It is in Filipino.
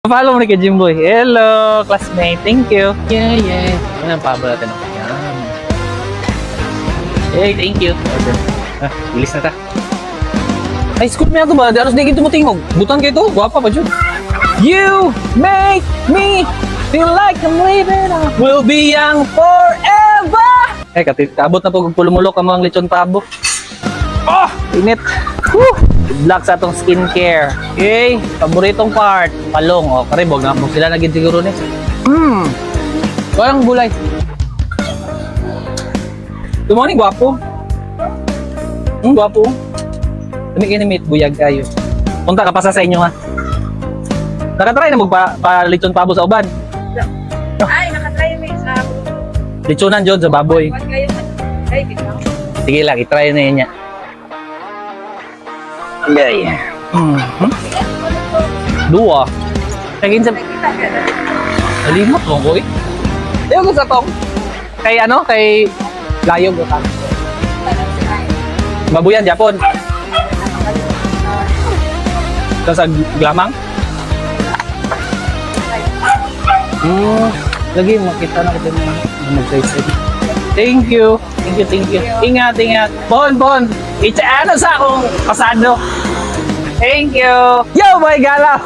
Follow mo ni kay Jimboy. Hello, classmate. Thank you. Yeah. Ano ang pablo natin? Yan. Hey, thank you. Bilis na ta. Ay, school mo yan ito ba? Di aros di kita tingog. Butan kayo ito. Guwapa pa dyan. You make me feel like I'm living on. We'll be young forever. Kaabot na po kung pulumulok ang mga lechon pabo. Oh, init. Woo! Good luck sa atong skincare. Okay, paboritong part, palong. O, karibog na po sila naging siguro ni. Kayang gulay. Good morning, gwapo. Gwapo. Kami kinimit, buyag kayo. Punta ka pa sa inyo, ha? Nakatry na magpa-lechon pabo sa uban? Ay, nakatry mo sa Lechonan dyan sa baboy. Ay, bitaw. Sige lang, itry na yun niya. Okay. Dua. Kagin sa... Nakita ka na. Nalimot mo ko eh. Ayaw ko sa tong. Kay ano? Kay Layog. Babuyan, Japon. Sa glamang. Lagi makita na ko din mag-save. Thank you. Ingat. Bon. Ano sa akong pasado. Thank you. Yo, my gala.